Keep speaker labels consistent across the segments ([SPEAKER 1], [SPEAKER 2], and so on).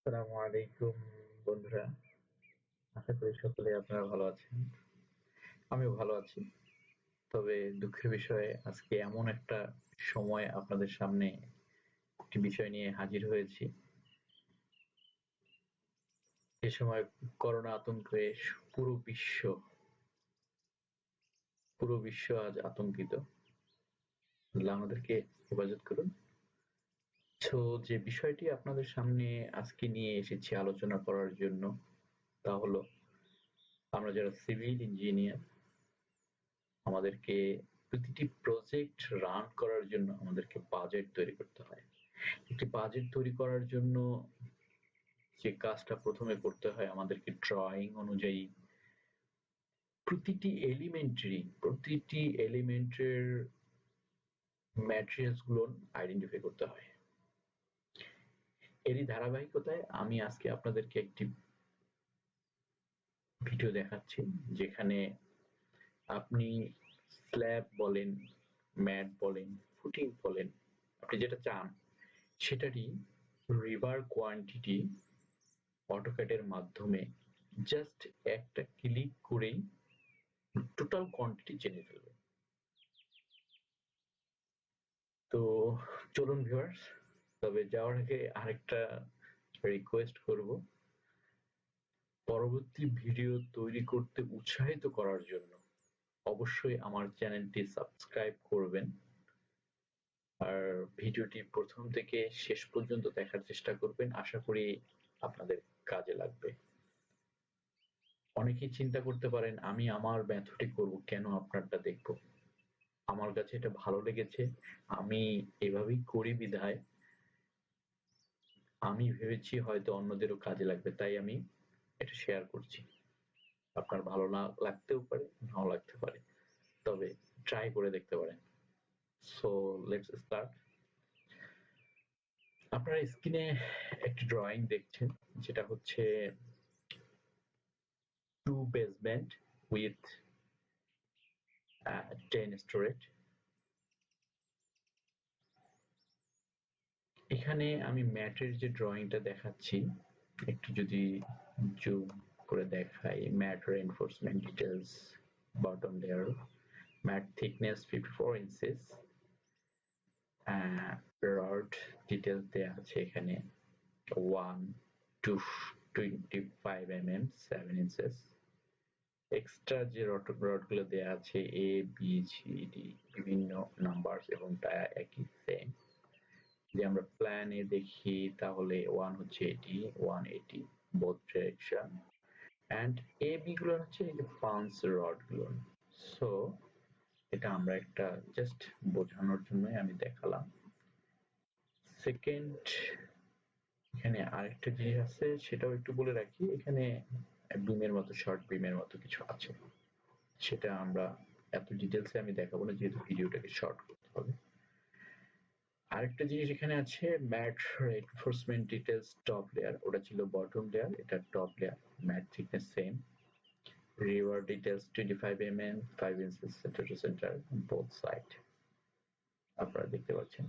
[SPEAKER 1] আসসালামু আলাইকুম বন্ধুরা। আশা করি সকলে আপনারা ভালো আছেন। আমিও ভালো আছি। তবে দুঃখের বিষয় আজকে এমন একটা সময় আপনাদের সামনে একটি বিষয় নিয়ে হাজির হয়েছি। যে সময় করোনা আতঙ্কে পুরো বিশ্ব পুরো বিশ্ব আজ আতঙ্কিত। আল্লাহ আমাদেরকে হেফাজত করুন। তো যে বিষয়টি আপনাদের সামনে আজকে নিয়ে এসেছি আলোচনা করার জন্য তা হলো আমরা যারা সিভিল ইঞ্জিনিয়ার আমাদেরকে প্রতিটি প্রজেক্ট রান করার জন্য আমাদেরকে বাজেট তৈরি করতে হয়। একটি বাজেট তৈরি করার জন্য যে কাজটা প্রথমে করতে হয় আমাদেরকে ড্রয়িং অনুযায়ী প্রতিটি এলিমেন্টের ম্যাটেরিয়ালস গুলো আইডেন্টিফাই করতে হয়। এরই ধারাবাহিকতায় আমি আজকে আপনাদেরকে একটি ভিডিও দেখাচ্ছি যেখানে আপনি স্ল্যাব বলেন, ম্যাট বলেন, ফুটিং বলেন, আপনি যেটা চান সেটারই রিবার কোয়ান্টিটি অটোক্যাড এর মাধ্যমে জাস্ট একটা ক্লিক করেই টোটাল কোয়ান্টিটি জেনে ফেলবে। তো চলুন ভিউয়ার্স, তবে যাওয়ার আগে আরেকটা রিকোয়েস্ট করব, পরবর্তী ভিডিও তৈরি করতে উৎসাহিত করার জন্য অবশ্যই আমার চ্যানেলটি সাবস্ক্রাইব করবেন আর ভিডিওটি প্রথম থেকে শেষ পর্যন্ত দেখার চেষ্টা করবেন। আশা করি আপনাদের কাজে লাগবে। অনেকেই চিন্তা করতে পারেন আমি আমার মেথডে করব, কেন আপনারটা দেখব? আমার কাছে এটা ভালো লেগেছে, আমি এভাবেই করি বিধায় আমি ভেবেছি হয়তো অন্যদেরও কাজে লাগবে, তাই আমি এটা শেয়ার করছি। আপনার ভালো না লাগতেও পারে, নাও লাগতে পারে, তবে ট্রাই করে দেখতে পারেন। So let's start. আপনারা স্ক্রিনে একটি ড্রয়িং দেখছেন, যেটা হচ্ছে টু বেসমেন্ট উইথ 10 স্টোরেজ। এখানে আমি ম্যাটের যে ড্রয়িংটা দেখাচ্ছি একটু যদি জুম করে দেখাই, mat reinforcement details, bottom layer, mat thickness 54 inches, rod details দেওয়া আছে এখানে 1 to 25 mm 7 inches। এক্সট্রা যে রডগুলো দেওয়া আছে এ বি সি ডি বিভিন্ন নাম্বার এবং তা একই সেম। যদি আমরা প্ল্যানে দেখি তাহলে 1 হচ্ছে এটি 180 both direction, and A B গুলো হচ্ছে এই যে পাঞ্চ রড গুলো। সো এটা আমরা একটা জাস্ট বোঝানোর জন্যই আমি দেখালাম। সেকেন্ড, এখানে আরেকটা জিনিস আছে সেটাও একটু বলে রাখি, এখানে বিমের মতো শর্ট বিমের মতো কিছু আছে, সেটা আমরা এত ডিটেলসে আমি দেখাবো না যেহেতু ভিডিওটাকে শর্ট করতে হবে। আরেকটা জিনিস এখানে আছে mat reinforcement details top layer, ওটা ছিল বটম লেয়ার, এটা top layer, mat thickness same, রিভার details 25 mm 5 inches center to center both side আপনারা দেখতে পাচ্ছেন।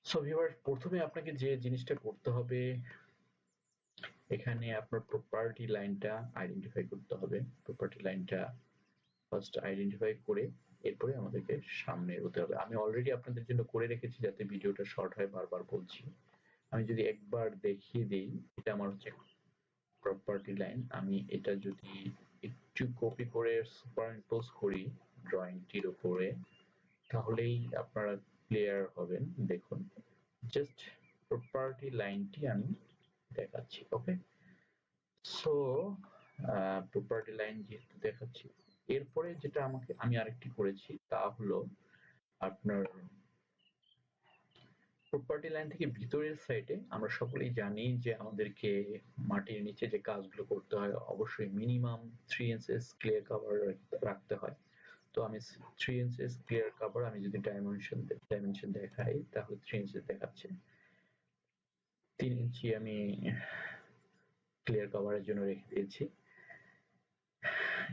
[SPEAKER 1] সো ভিউয়ার, প্রথমে আপনাকে যে জিনিসটা করতে হবে এখানে আপনার প্রপার্টি লাইনটা আইডেন্টিফাই করতে হবে। প্রপার্টি লাইনটা ফার্স্ট আইডেন্টিফাই করে এরপরে আমাদেরকে সামনে এগোতে হবে। আমি অলরেডি আপনাদের জন্য করে রেখেছি যাতে ভিডিওটা শর্ট হয়, বারবার বলছি। আমি যদি একবার দেখিয়ে দিই, এটা আমার হচ্ছে প্রপার্টি লাইন। আমি এটা যদি একটু কপি করে সুপারইম্পোজ করি ড্রয়িংটির উপরে, তাহলেই আপনারা ক্লিয়ার হবেন। দেখুন, জাস্ট প্রপার্টি লাইনটি আমি দেখাচ্ছি। ওকে, সো প্রপার্টি লাইন যেহেতু দেখাচ্ছি, এরপরে যেটা আমি আরেকটি করেছি তা হলো আপনার প্রপার্টি লাইন থেকে ভিতরের সাইডে আমরা সকলেই জানি যে আমাদেরকে মাটির নিচে যে কাজগুলো করতে হয় অবশ্যই মিনিমাম 3 ইঞ্চেস ক্লিয়ার কভার রাখতে হয়। তো আমি 3 ইঞ্চেস ক্লিয়ার কভার, আমি যদি ডাইমেনশন দেখাই তাহলে 3 ইঞ্চেস দেখাচ্ছে। 3 ইঞ্চি আমি ক্লিয়ার কভারের জন্য রেখে দিয়েছি।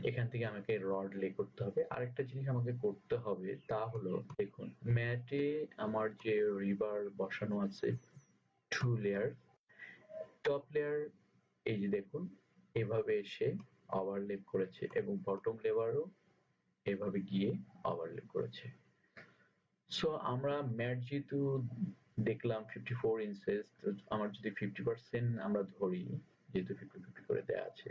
[SPEAKER 1] এখান থেকে আমাকে রড লে করতে হবে। আরেকটা জিনিস আমাকে করতে হবে তা হলো, দেখুন ম্যাটে আমার যে রিবার বসানো আছে 2 লেয়ার, টপ লেয়ার এই যে দেখুন এভাবে এসে ওভারল্যাপ করেছে এবং বটম লেয়ারও এভাবে গিয়ে ওভারল্যাপ করেছে। সো আমরা ম্যাট যেহেতু দেখলাম 54 ইঞ্চেস, তো আমার যদি 50% আমরা ধরি, যেহেতু 50-50 করে দেয়া আছে,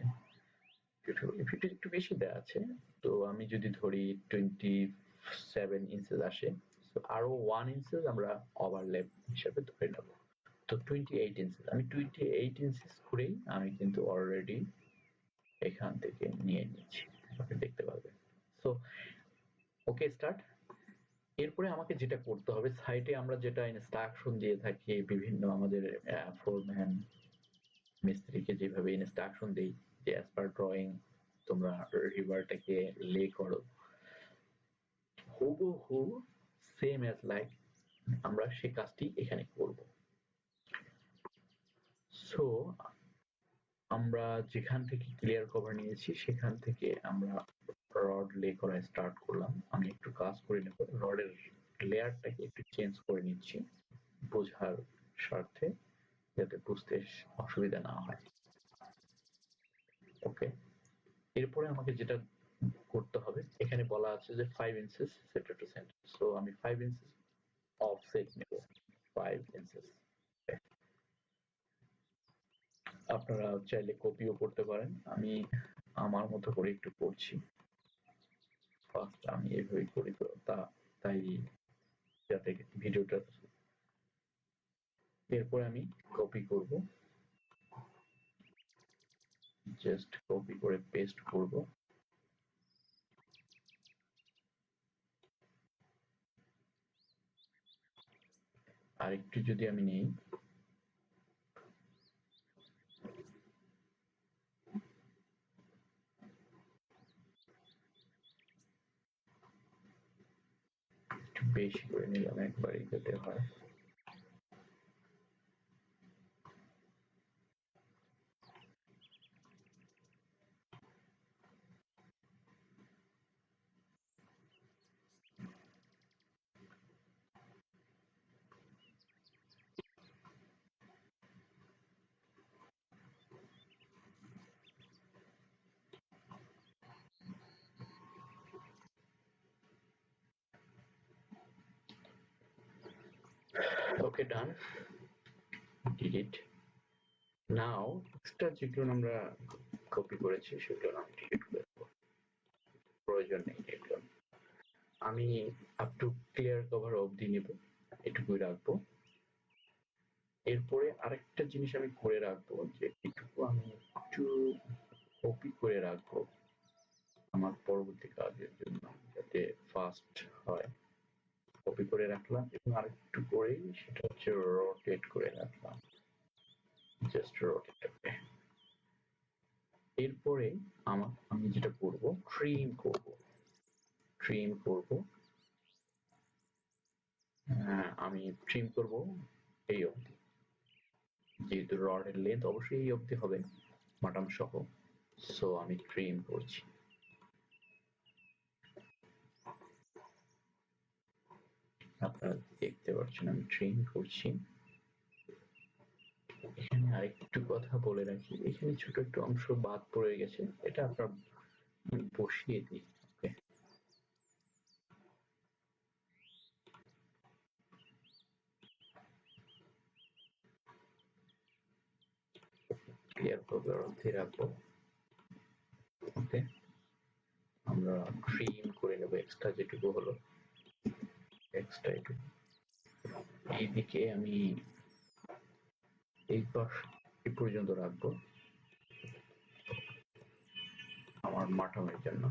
[SPEAKER 1] 50 একটু বেশি দেয়া আছে, তো আমি যদি ধরি 27 ইঞ্চেস আসে, সো আরো 1 ইঞ্চেস আমরা ওভারল্যাপ হিসাবে ধরে নেব। তো 28 ইঞ্চেস, আমি 28 ইঞ্চেস করেই আমি কিন্তু অলরেডি এখান থেকে নিয়ে নিচ্ছি, আপনি দেখতে পাবেন। So okay, start. এরপরে আমাকে যেটা করতে হবে, সাইটে আমরা যেটা ইনস্ট্রাকশন দিয়ে থাকি বিভিন্ন আমাদের ফোরম্যান মিস্ত্রিকে যেভাবে ইনস্ট্রাকশন দেই যে অ্যাজ পার ড্রয়িং তোমরা রিভারটাকে লে করো, হুবহু সেম অ্যাজ লাইক আমরা সে কাজটি এখানে করব। সো আমরা যেখান থেকে ক্লিয়ার কভার নিয়েছি সেখান থেকে আমরা রড লে করা স্টার্ট করলাম। আমি একটু কাজ করে নেব, রডের লেয়ারটাকে একটু চেঞ্জ করে নিচ্ছি বোঝার স্বার্থে, যাতে বুঝতে অসুবিধা না হয়। ওকে, এরপরে আমাকে যেটা করতে হবে, এখানে বলা আছে যে 5 inches centre to centre, so আমি 5 ইঞ্চেস অফসেট নেব, 5 ইঞ্চেস। আপনারা চাইলে কপিও করতে পারেন, আমি আমার মতো করে একটু করছি। ফার্স্ট আমি এইভাবে করি, তো তাই যাতে ভিডিওটা, এরপরে আমি কপি করব, জাস্ট কপি করে পেস্ট করব। আর একটু যদি আমি নেই, একটু বেশি করে নিলাম একবারই যাতে হয়। ওকে, ডান, ডিলিট। নাও এক্সট্রা যেগুলো আমরা কপি করেছি সেগুলো আমি ডিলিট করে দেবো, প্রয়োজন নেই এগুলো। আমি আপ টু ক্লিয়ার কভার অবধি নেব, এটুকুই রাখবো। এরপরে আরেকটা জিনিস আমি করে রাখবো, যে এটুকু আমি একটু কপি করে রাখবো আমার পরবর্তী কাজের জন্য, যাতে ফাস্ট হয়। কপি করে রাখলাম এবং আরেকটু করে সেটা হচ্ছে রোটেট করে রাখলাম, জাস্ট রোটেট। এরপরে আমি যেটা করব, ট্রিম করব, ট্রিম করব। আমি ট্রিম করব এই অবধি, যেহেতু রডের লেন্থ অবশ্যই এই অবধি হবে বাটাম সহ, সো আমি ট্রিম করছি। আপনারা দেখতে পাচ্ছেন আমি ট্রিম করছি। এখানে আরেকটু কথা বলে রাখি, এখানে ছোট একটু অংশ বাদ পড়ে গেছে, এটা আপনার বসিয়ে দিই। ওকে, ক্লিয়ার করবার অর্থে রাখবো। ওকে, আমরা ট্রিম করে নেব এক্সট্রা যেটুকু হলো, এক্সট্রা এটুকু। এইদিকে আমি এই পাশ এই পর্যন্ত রাখবো আমার মাটনের জন্য।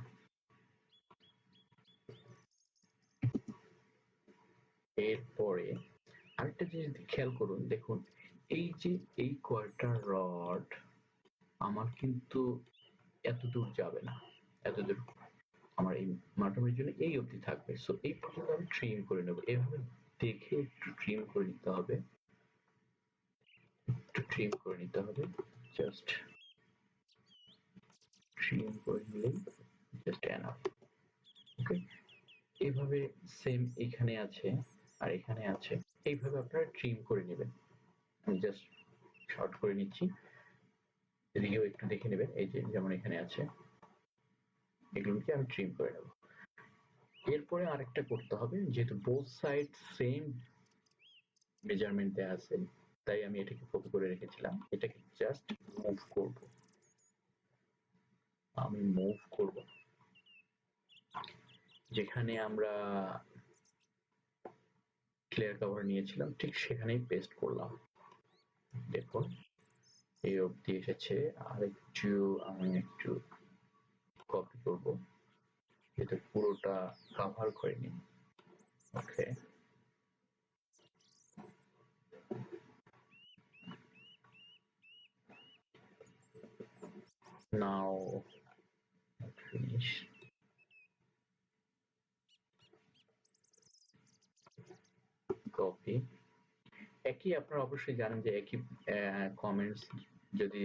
[SPEAKER 1] এরপরে আরেকটা জিনিস খেয়াল করুন, দেখুন এই যে এই কয়টা রড আমার কিন্তু এত দূর যাবে না, এত দূর আমার এই মাটনের জন্য এই অবধি থাকবে, সো এই পর্যন্ত আমি ট্রিম করে নেব। এভাবে দেখে একটু ট্রিম করে নিতে হবে, একটু ট্রিম করে নিতে হবে, জাস্ট ট্রিম করে নিলেই জাস্ট এনাফ। ওকে, এইভাবে সেম এখানে আছে আর এখানে আছে, এইভাবে আপনারা ট্রিম করে নেবেন। আমি জাস্ট শর্ট করে নিচ্ছি, এদিকেও একটু দেখে নেবেন, এই যে যেমন এখানে আছে এগুলোকে আমি ট্রিম করে নেব। এরপরে আরেকটা করতে হবে, যেহেতু বোথ সাইড সেম মেজারমেন্ট দেওয়া আছে, তাই আমি এটাকে কপি করে রেখেছিলাম, এটাকে জাস্ট মুভ করব, আমি মুভ করব যেখানে আমরা ক্লিয়ার কভার নিয়েছিলাম ঠিক সেখানেই পেস্ট করলাম। দেখুন এই অবধি এসেছে, আর একটু আমি একটু কপি করব, এটা পুরোটা কভার করে নিই। ওকে, নাও ফিনিশ। কপি, একই আপনারা অবশ্যই জানেন যে একই কমেন্টস যদি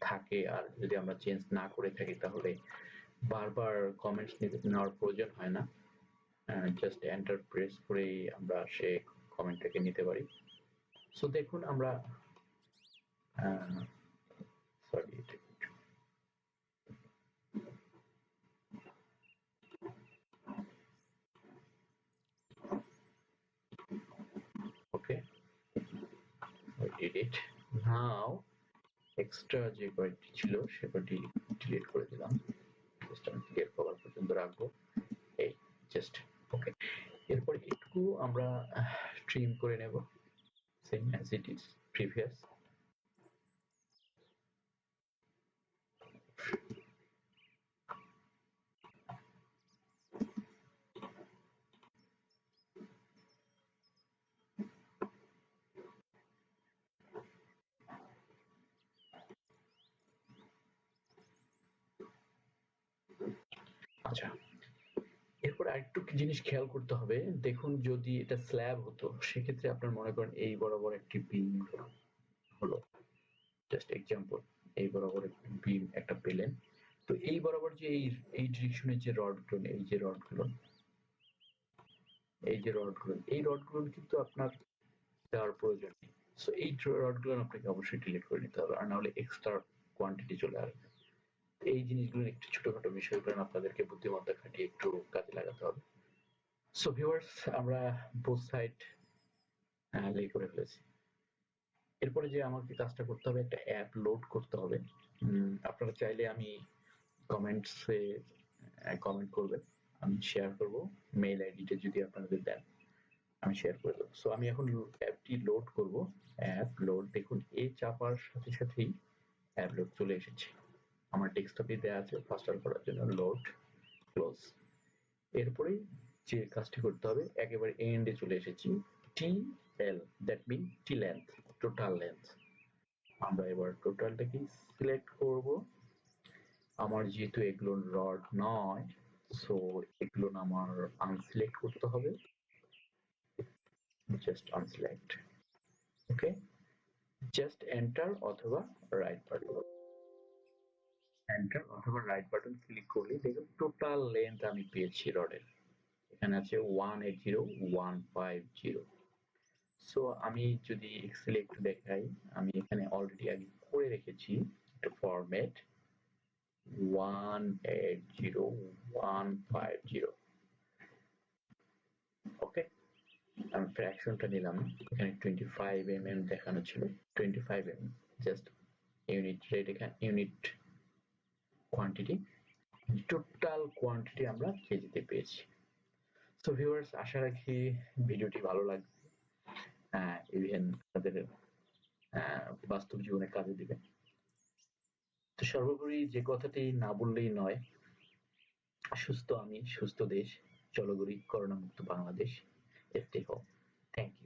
[SPEAKER 1] থাকে আর যদি আমরা চেঞ্জ না করে থাকি তাহলে বারবার কমেন্টস নেওয়ার প্রয়োজন হয় না, জাস্ট এন্টার প্রেস করেই আমরা সে কমেন্টটাকে নিতে পারি। সো দেখুন আমরা sorry okay, I did it. Now extra যে কয়েকটি ছিল সে কয়টি ডিলিট করে দিলাম, জাস্ট আমি ক্লিয়ার কভার পর্যন্ত রাখবো, এই জাস্ট ওকে। এরপর একটু আমরা ট্রিম করে নেব, same as it is previous. আচ্ছা, এরপর আরেকটু জিনিস খেয়াল করতে হবে, দেখুন যদি এটা স্ল্যাব হতো সেক্ষেত্রে আপনার মনে করেন এই বরাবর একটি বিম হলো, জাস্ট এক্সাম্পল, এই বরাবর বিম একটা পেলেন, তো এই বরাবর যে এই ডিরেকশনের যে রডগুলো, এই যে রডগুলো, এই রডগুলো কিন্তু আপনার দেওয়ার প্রয়োজন নেই। সো এই রডগুলো আপনাকে অবশ্যই ডিলিট করে নিতে হবে, আর না হলে এক্সট্রা কোয়ান্টিটি চলে আসবে। এই জিনিসগুলো একটু ছোটখাটো বিষয়গুলো আপনাদেরকে বুদ্ধিমত্তা খাটিয়ে একটু কাজে লাগাতে হবে। সো ভিউয়ার্স, আমরা বোথ সাইড লে করে ফেলেছি। এরপরে যে আমাকে কাজটা করতে হবে, একটা অ্যাপ লোড করতে হবে। আপনারা চাইলে আমি কমেন্টসে কমেন্ট করবেন, আমি শেয়ার করব, মেইল আইডিটা যদি আপনাদের দেন আমি শেয়ার করে দেবো। সো আমি এখন অ্যাপটি লোড করব, অ্যাপ লোড, দেখুন এই চাপার সাথে সাথেই অ্যাপ লোড চলে এসেছে, আমার ডেস্কটপে দেওয়া আছে ফাস্টার করার জন্য, লোড ক্লোজ। এরপরে যে কাজটি করতে হবে, একেবারে এন্ডে চলে এসেছি, T L, that mean T length, total length. আমরা এবার টোটালটাকে সিলেক্ট করব, আমার যেহেতু এগুলো রড নয় সো এগুলো আমার আনসিলেক্ট করতে হবে, জাস্ট আনসিলেক্ট, ওকে, জাস্ট এন্টার অথবা রাইট বাটন, এন্টার অথবা রাইট বাটন ক্লিক করলে দেখুন টোটাল লেন্থ আমি পেয়েছি রডের, এখানে আছে 180 150। সো আমি যদি এক্সেলে একটু দেখাই, আমি এখানে অলরেডি আগে করে রেখেছি একটা ফরম্যাট 180 150, ওকে। আমি ফ্র্যাকশনটা নিলাম, এখানে 25 mm দেখানো ছিল, 25 mm, জাস্ট ইউনিট রেট, এখানে ইউনিট কোয়ান্টিটি, টোটাল কোয়ান্টিটি আমরা কেজিতে পেয়েছি। সো ভিউয়ার্স, আশা রাখি ভিডিওটি ভালো লাগবে, ইভেন আপনাদের বাস্তব জীবনে কাজে দিবে। তো সর্বোপরি যে কথাটি না বললেই নয়, সুস্থ আমি সুস্থ দেশ, চলো গড়ি করোনা মুক্ত Bangladesh, stay home. Thank you.